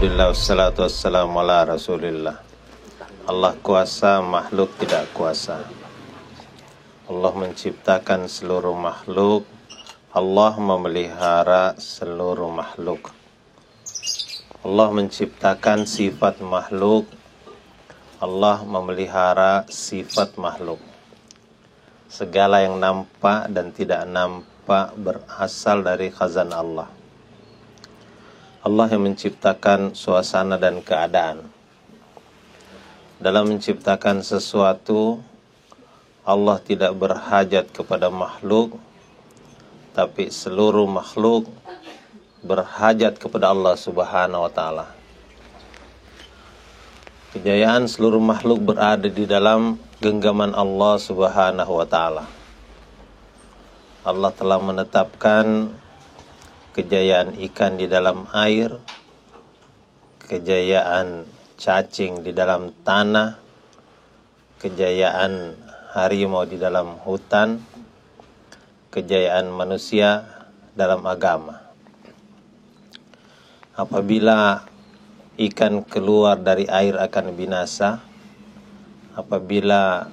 Alhamdulillah wassalatu wassalamu ala rasulillah. Allah kuasa, makhluk tidak kuasa. Allah menciptakan seluruh makhluk. Allah memelihara seluruh makhluk. Allah menciptakan sifat makhluk. Allah memelihara sifat makhluk. Segala yang nampak dan tidak nampak berasal dari khazanah Allah. Allah yang menciptakan suasana dan keadaan. Dalam menciptakan sesuatu, Allah tidak berhajat kepada makhluk, tapi seluruh makhluk berhajat kepada Allah Subhanahu wa Ta'ala. Kejayaan seluruh makhluk berada di dalam genggaman Allah Subhanahu wa Ta'ala. Allah telah menetapkan kejayaan ikan di dalam air, kejayaan cacing di dalam tanah, kejayaan harimau di dalam hutan, kejayaan manusia dalam agama. Apabila ikan keluar dari air akan binasa, apabila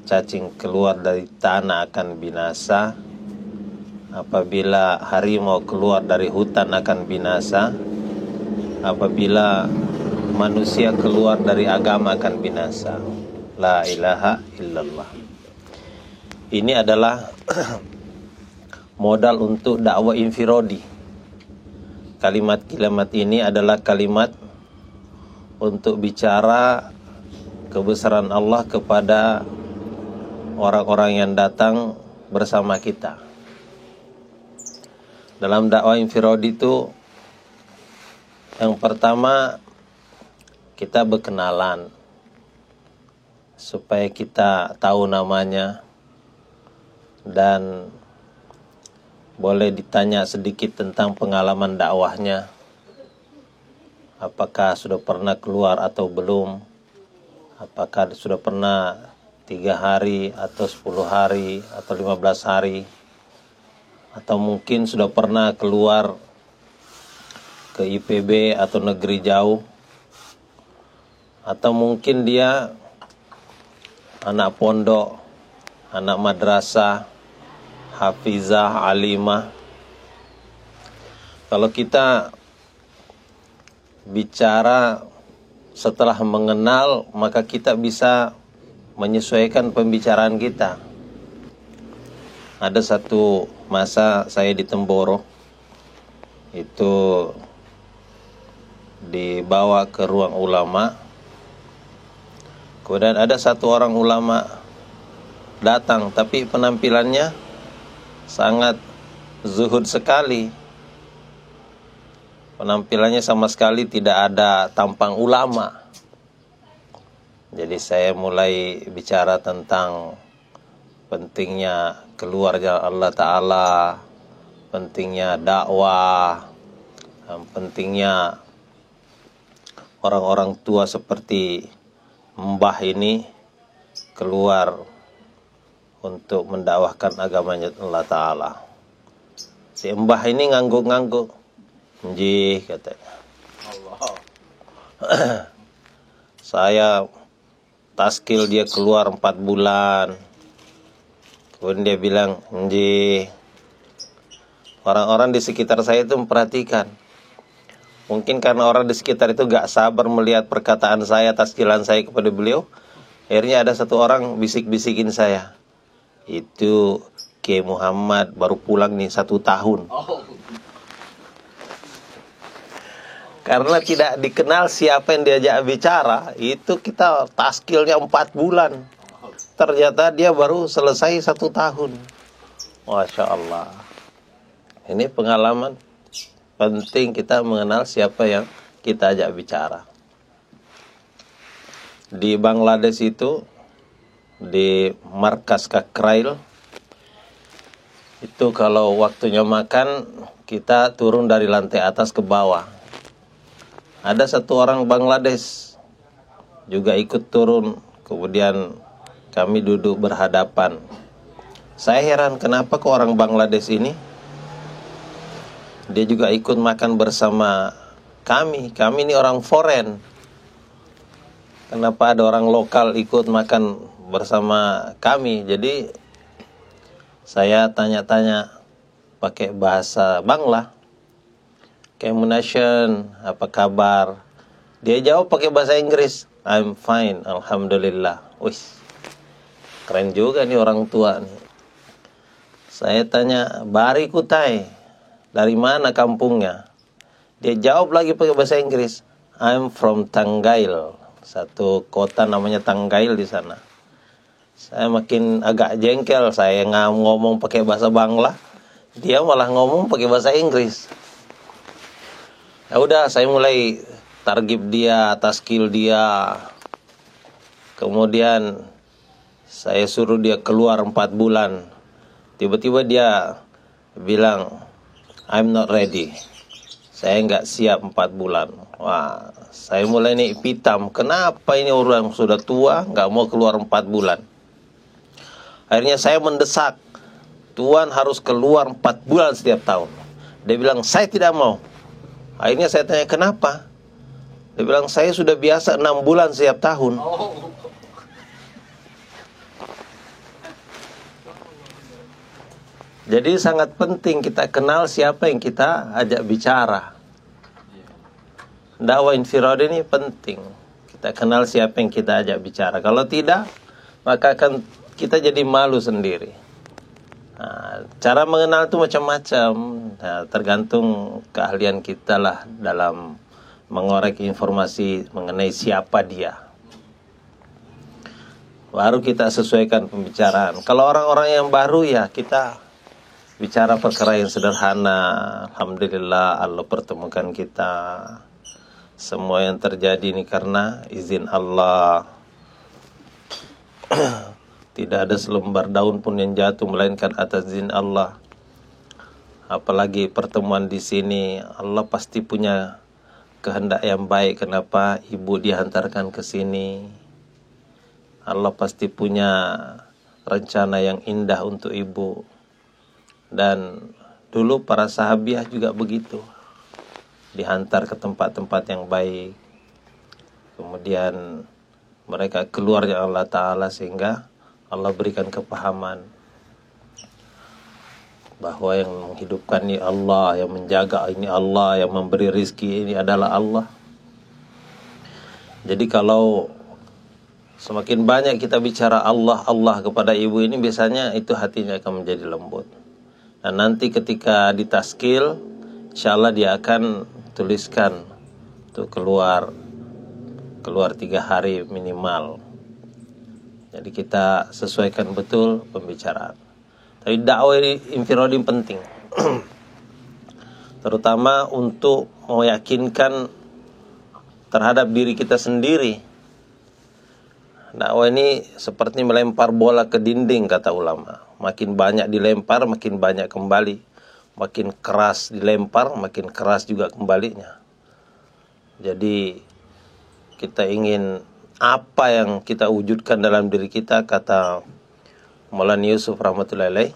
cacing keluar dari tanah akan binasa, apabila harimau keluar dari hutan akan binasa, apabila manusia keluar dari agama akan binasa. La ilaha illallah. Ini adalah modal untuk dakwah infiradi. Kalimat-kalimat ini adalah kalimat untuk bicara kebesaran Allah kepada orang-orang yang datang bersama kita. Dalam dakwah infiradi itu, yang pertama kita berkenalan supaya kita tahu namanya dan boleh ditanya sedikit tentang pengalaman dakwahnya. Apakah sudah pernah keluar atau belum? Apakah sudah pernah 3 hari atau 10 hari atau 15 hari? Atau mungkin sudah pernah keluar ke IPB atau negeri jauh, atau mungkin dia anak pondok, anak madrasah, hafizah, alimah. Kalau kita bicara setelah mengenal, maka kita bisa menyesuaikan pembicaraan kita. Ada satu masa saya di Temboro, itu dibawa ke ruang ulama. Kemudian ada satu orang ulama datang, tapi penampilannya sangat zuhud sekali. Penampilannya sama sekali tidak ada tampang ulama. Jadi saya mulai bicara tentang pentingnya keluar jalan Allah Ta'ala, pentingnya dakwah, pentingnya orang-orang tua seperti mbah ini keluar untuk mendakwahkan agamanya Allah Ta'ala. Si mbah ini ngangguk-ngangguk. Nji, katanya. Allah. Saya taskil dia keluar 4 bulan. Kemudian dia bilang, nji. Orang-orang di sekitar saya itu memperhatikan. Mungkin karena orang di sekitar itu gak sabar melihat perkataan saya, taskilan saya kepada beliau. Akhirnya ada satu orang bisik-bisikin saya. Itu Kiai Muhammad baru pulang nih 1 tahun. Oh. Karena tidak dikenal siapa yang diajak bicara, itu kita taskilnya 4 bulan. Ternyata dia baru selesai 1 tahun. Masya Allah. Ini pengalaman penting kita mengenal siapa yang kita ajak bicara. Di Bangladesh itu, di markas Kakrail, itu kalau waktunya makan, kita turun dari lantai atas ke bawah. Ada satu orang Bangladesh juga ikut turun, kemudian kami duduk berhadapan. Saya heran kenapa kok orang Bangladesh ini dia juga ikut makan bersama kami ini orang foreign. Kenapa ada orang lokal ikut makan bersama kami? Jadi saya tanya-tanya pakai bahasa Bangla. Kemunasyan, apa kabar? Dia jawab pakai bahasa Inggris. I'm fine, alhamdulillah. Wih, keren juga nih orang tua nih. Saya tanya, Bari Kutai, dari mana kampungnya? Dia jawab lagi pakai bahasa Inggris. I'm from Tanggail, satu kota namanya Tanggail di sana. Saya makin agak jengkel, saya ngomong pakai bahasa Bangla, dia malah ngomong pakai bahasa Inggris. Ya udah, saya mulai targib dia, taskil dia. Kemudian saya suruh dia keluar 4 bulan. Tiba-tiba dia bilang, I'm not ready. Saya nggak siap 4 bulan. Wah, saya mulai nih pitam. Kenapa ini orang sudah tua nggak mau keluar 4 bulan? Akhirnya saya mendesak, Tuan harus keluar 4 bulan setiap tahun. Dia bilang, saya tidak mau. Akhirnya saya tanya, kenapa? Dia bilang, saya sudah biasa 6 bulan setiap tahun. Jadi sangat penting kita kenal siapa yang kita ajak bicara. Dakwah infiradi ini penting. Kita kenal siapa yang kita ajak bicara. Kalau tidak, maka akan kita jadi malu sendiri. Nah, cara mengenal itu macam-macam. Nah, tergantung keahlian kita lah dalam mengorek informasi mengenai siapa dia. Baru kita sesuaikan pembicaraan. Kalau orang-orang yang baru ya kita bicara perkara yang sederhana. Alhamdulillah Allah pertemukan kita. Semua yang terjadi ini karena izin Allah. Tidak ada selembar daun pun yang jatuh melainkan atas izin Allah. Apalagi pertemuan di sini, Allah pasti punya kehendak yang baik. Kenapa ibu dihantarkan ke sini? Allah pasti punya rencana yang indah untuk ibu. Dan dulu para sahabiah juga begitu. Dihantar ke tempat-tempat yang baik. Kemudian mereka keluar dari Allah Ta'ala sehingga Allah berikan kepahaman bahwa yang menghidupkan ini Allah, yang menjaga ini Allah, yang memberi rizki ini adalah Allah. Jadi kalau semakin banyak kita bicara Allah, Allah kepada ibu ini, biasanya itu hatinya akan menjadi lembut. Dan nanti ketika ditaskil, insya Allah dia akan tuliskan tuh keluar 3 hari minimal. Jadi kita sesuaikan betul pembicaraan. Tapi dakwah infiradi penting. Terutama untuk meyakinkan terhadap diri kita sendiri. Dakwah ini seperti melempar bola ke dinding, kata ulama. Makin banyak dilempar, makin banyak kembali. Makin keras dilempar, makin keras juga kembalinya. Jadi kita ingin apa yang kita wujudkan dalam diri kita, kata Maulana Yusuf rahmatullahi alaih,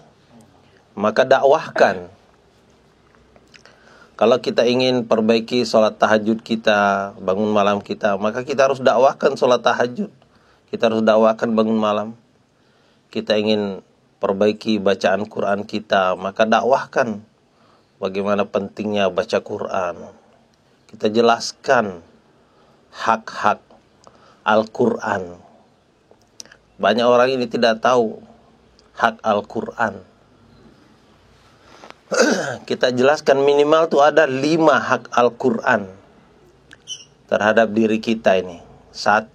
maka dakwahkan. Kalau kita ingin perbaiki sholat tahajud kita, bangun malam kita, maka kita harus dakwahkan sholat tahajud. Kita harus dakwahkan bangun malam. Kita ingin perbaiki bacaan Quran kita, maka dakwahkan bagaimana pentingnya baca Quran. Kita jelaskan hak-hak Al-Quran. Banyak orang ini tidak tahu hak Al-Quran. Kita jelaskan minimal tuh ada 5 hak Al-Quran terhadap diri kita ini. 1,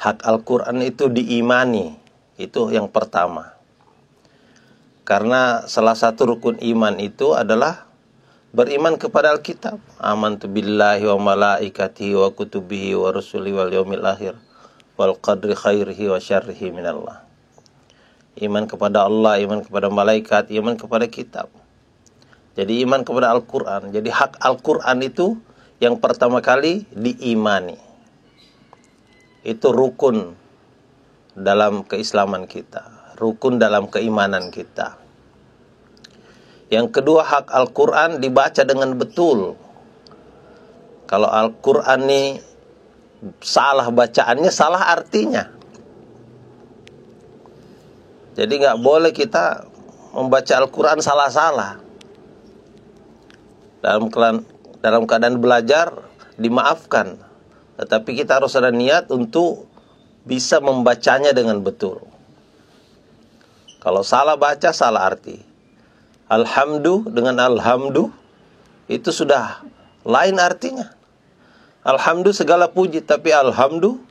hak Al-Quran itu diimani. Itu yang pertama. Karena salah satu rukun iman itu adalah beriman kepada Alkitab. Amantu billahi wa malaikatihi wa kutubihi wa rusulihi wal yaumil akhir wal qadri khairihi wa syarrihi minallah. Iman kepada Allah, iman kepada malaikat, iman kepada kitab. Jadi iman kepada Al-Quran. Jadi hak Al-Quran itu yang pertama kali diimani. Itu rukun dalam keislaman kita, rukun dalam keimanan kita. Yang kedua, hak Al-Quran dibaca dengan betul. kalau Al-Quran nih salah bacaannya, salah artinya. Jadi nggak boleh kita membaca Al-Quran salah-salah. Dalam keadaan belajar dimaafkan, tetapi kita harus ada niat untuk bisa membacanya dengan betul. Kalau salah baca, salah arti. Alhamdu dengan alhamdu itu sudah lain artinya. Alhamdu segala puji, tapi alhamdu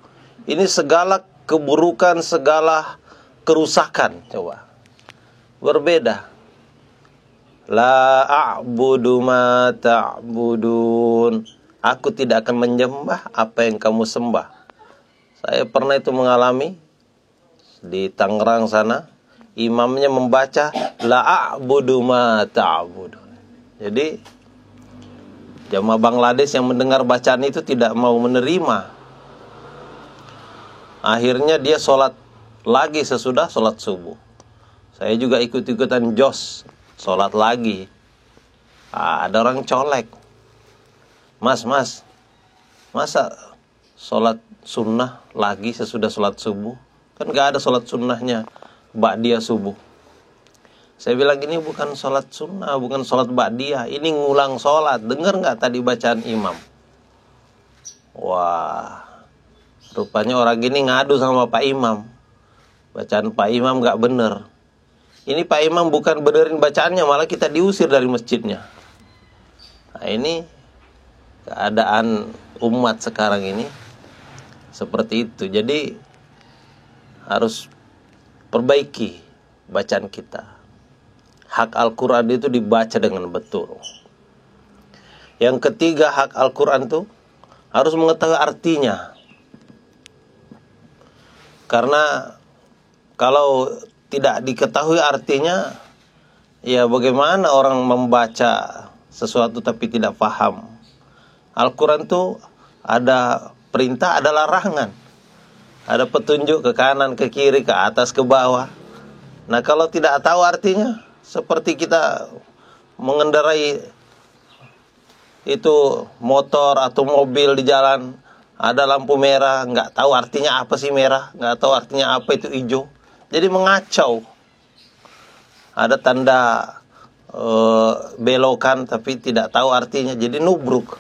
ini segala keburukan, segala kerusakan. Coba berbeda. La a'budu ma ta'budun. Aku tidak akan menyembah apa yang kamu sembah. Saya pernah itu mengalami di Tangerang sana, imamnya membaca la a'budu ma ta'budun. Jadi jamaah Bangladesh yang mendengar bacaan itu tidak mau menerima. Akhirnya dia sholat lagi sesudah sholat subuh. Saya juga ikut-ikutan jos, sholat lagi. Ada orang colek. Mas, masa sholat sunnah lagi sesudah sholat subuh? Kan gak ada sholat sunnahnya ba'diyah subuh. Saya bilang ini bukan sholat sunnah, bukan sholat ba'diyah. Ini ngulang sholat. Dengar gak tadi bacaan imam? Wah, rupanya orang ini ngadu sama Pak Imam. Bacaan Pak Imam gak bener. Ini Pak Imam bukan benerin bacaannya, malah kita diusir dari masjidnya. Nah, ini keadaan umat sekarang ini seperti itu. Jadi harus perbaiki bacaan kita. Hak Al-Quran itu dibaca dengan betul. Yang ketiga, hak Al-Quran itu harus mengetahui artinya. Karena kalau tidak diketahui artinya, ya bagaimana orang membaca sesuatu tapi tidak paham. Al-Quran itu ada perintah, ada larangan. Ada petunjuk ke kanan, ke kiri, ke atas, ke bawah. Nah kalau tidak tahu artinya, seperti kita mengendarai itu motor atau mobil di jalan, ada lampu merah, nggak tahu artinya apa sih merah, nggak tahu artinya apa itu hijau. Jadi mengacau. Ada tanda belokan tapi tidak tahu artinya, jadi nubruk.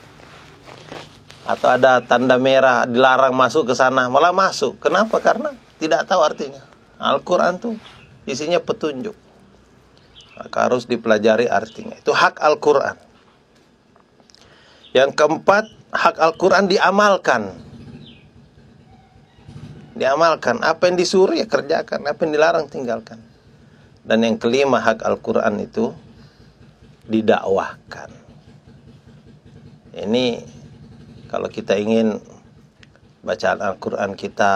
Atau ada tanda merah dilarang masuk ke sana, malah masuk. Kenapa? Karena tidak tahu artinya. Al-Quran tuh isinya petunjuk. Maka harus dipelajari artinya. Itu hak Al-Quran. Yang keempat, hak Al-Quran diamalkan. Diamalkan. Apa yang disuruh ya kerjakan, apa yang dilarang tinggalkan. Dan yang kelima, hak Al-Quran itu didakwahkan. Ini kalau kita ingin bacaan Al-Quran kita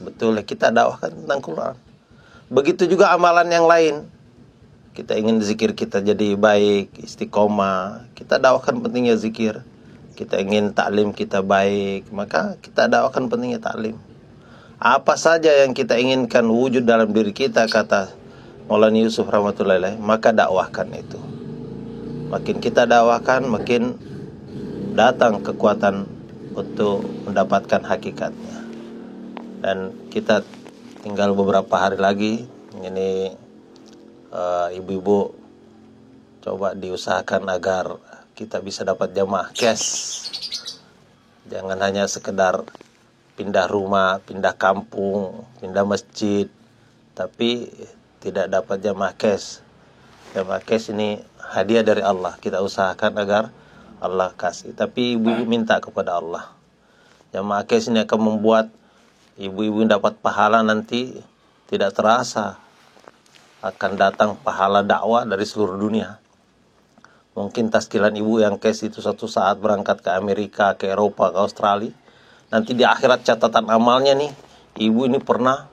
betul, kita dakwahkan tentang Quran. Begitu juga amalan yang lain. Kita ingin zikir kita jadi baik, istiqomah, kita dakwahkan pentingnya zikir. Kita ingin taklim kita baik, maka kita dakwahkan pentingnya taklim. Apa saja yang kita inginkan wujud dalam diri kita, kata Maulana Yusuf rahmatullahi alaih, maka dakwahkan itu. Makin kita dakwahkan, makin datang kekuatan untuk mendapatkan hakikatnya. Dan kita tinggal beberapa hari lagi. Ini ibu-ibu coba diusahakan agar kita bisa dapat jamaah cash. Jangan hanya sekedar pindah rumah, pindah kampung, pindah masjid, tapi tidak dapat jamaah cash. Jamaah cash ini hadiah dari Allah. Kita usahakan agar Allah kasih. Tapi ibu-ibu minta kepada Allah. Jamaah cash ini akan membuat ibu-ibu dapat pahala nanti tidak terasa. Akan datang pahala dakwah dari seluruh dunia. Mungkin taskilan ibu yang cash itu suatu saat berangkat ke Amerika, ke Eropa, ke Australia. Nanti di akhirat catatan amalnya nih, ibu ini pernah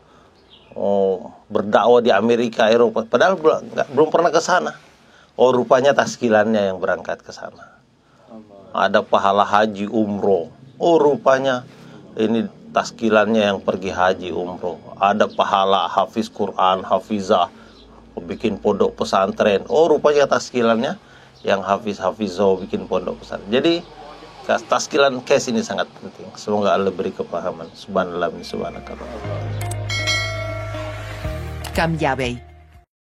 berdakwah di Amerika, Eropa. Padahal belum pernah ke sana. Oh, rupanya taskilannya yang berangkat ke sana. Ada pahala haji umroh. Oh, rupanya ini taskilannya yang pergi haji umroh. Ada pahala hafiz Quran, hafizah, bikin pondok pesantren. Oh, rupanya taskilannya yang hafiz-hafizah bikin pondok pesantren. Jadi Taskilan case ini sangat penting. Semoga Allah beri kepahaman. Subhanallah, subhanakallah. Cambiabei.